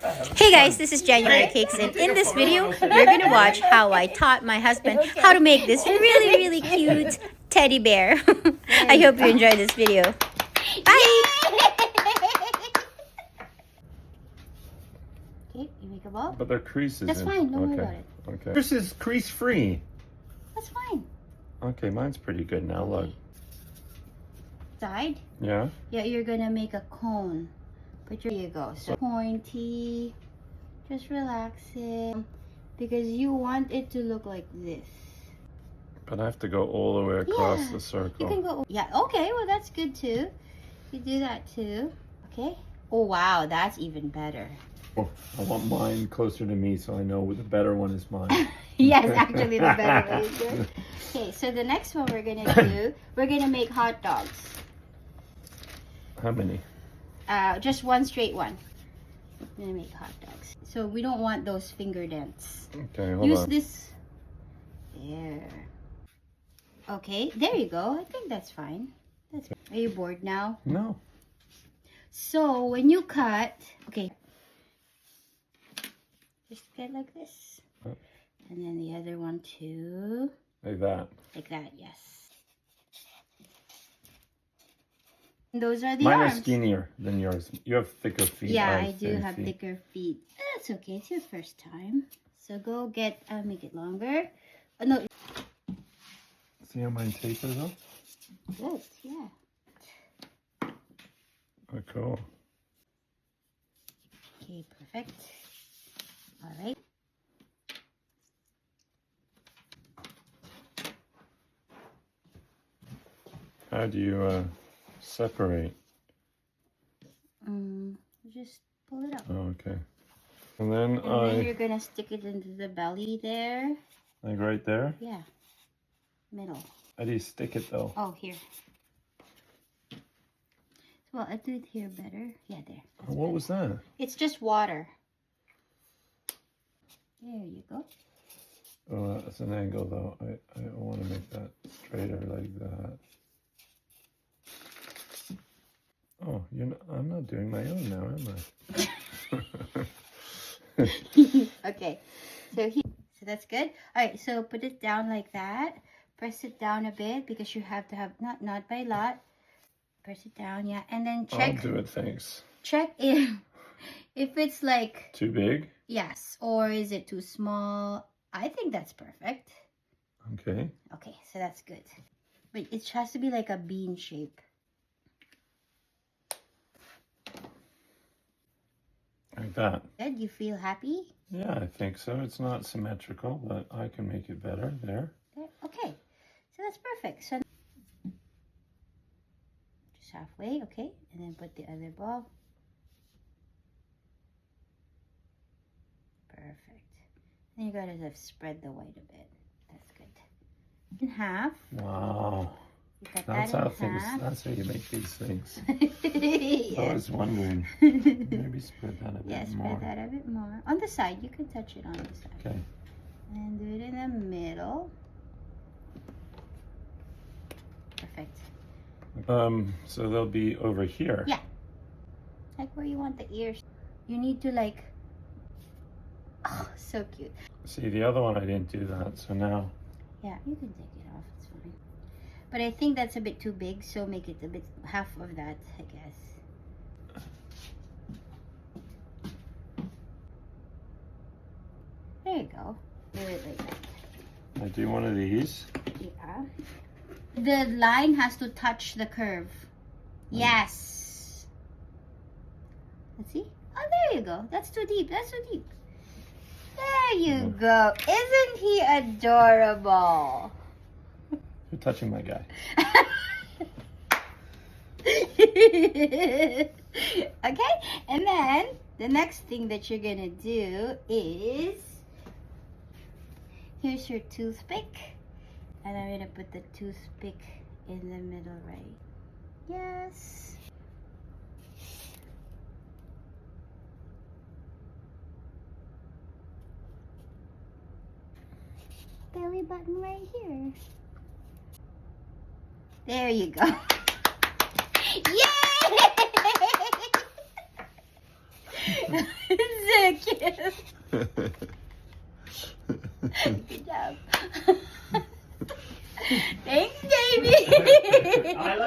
Hey guys, this is January Cakes, and in this video, you're gonna watch how I taught my husband how to make this really cute teddy bear. I hope you enjoy this video. Bye! Okay, you make a ball. But there are creases. That's fine, don't worry about it. Okay. This is crease free. That's fine. Okay, mine's pretty good now. Look. Side? Yeah. Yeah, you're gonna make a cone. There you go. So pointy. Just relax it because you want it to look like this. But I have to go all the way across the circle. You can go. Yeah. Okay. Well, that's good too. You do that too. Okay. Oh wow, that's even better. Oh, I want mine closer to me, so I know the better one is mine. Yes, actually, the better one is good. Okay. So the next one we're gonna do, we're gonna make hot dogs. How many? Just one straight one. I'm gonna make hot dogs. So we don't want those finger dents. Okay, hold Use on. this. There. Okay, there you go. I think that's fine. Are you bored now? No. So when you cut, okay, just get like this, and then the other one too. Like that. Like that, yes. And those are the Mine arms. are skinnier than yours. You have thicker feet. Yeah, have I do thin have feet. thicker feet. That's okay. It's your first time. So go get, make it longer. Oh, no. See how mine tapers up? Good, yeah. Oh, cool. Okay, perfect. All right. How do you separate? Just pull it up. Oh, okay. And then And then you're gonna stick it into the belly there. like right there? Yeah. Middle. How do you stick it though? Oh, here. Well, I do it here better. Yeah, there. That's What better. was that? It's just water. There you go. Oh, that's an angle though. I want to make that straighter like that. Oh, I'm not doing my own now, am I? Okay. So that's good. All right. So put it down like that. Press it down a bit because you have to have not by lot. Press it down, yeah, and then check. I'll do it, thanks. Check if it's like Too big? yes, or is it too small? I think that's perfect. Okay. Okay, so that's good. But it has to be like a bean shape. Like that. Good. You feel happy? Yeah, I think so. It's not symmetrical, but I can make it better. There. Okay, so that's perfect. So just halfway, okay, and then put the other ball. Perfect. Then you gotta spread the white a bit. That's good. In half. Wow. You cut That's that how in things. half. That's how you make these things. Yes. I was wondering. Maybe spread that a bit Yes, more. spread that a bit more. On the side, you can touch it on the side. Okay. And do it in the middle. Perfect. So they'll be over here. Yeah. Like where you want the ears. You need to like, oh, so cute. See, the other one I didn't do that, so now. Yeah, you can take it off, it's fine. But I think that's a bit too big, so make it a bit, half of that, I guess. There you go. Do it like that. I do one of these. Yeah. The line has to touch the curve. Yes. Let's see. Oh, there you go. That's too deep. That's too deep. There you go. Isn't he adorable? You're touching my guy. Okay, and then the next thing that you're gonna do is, here's your toothpick, and I'm gonna put the toothpick in the middle, right? Yes. Belly button right here. There you go. Yay! So Kiss. Good job. Thanks, baby. I like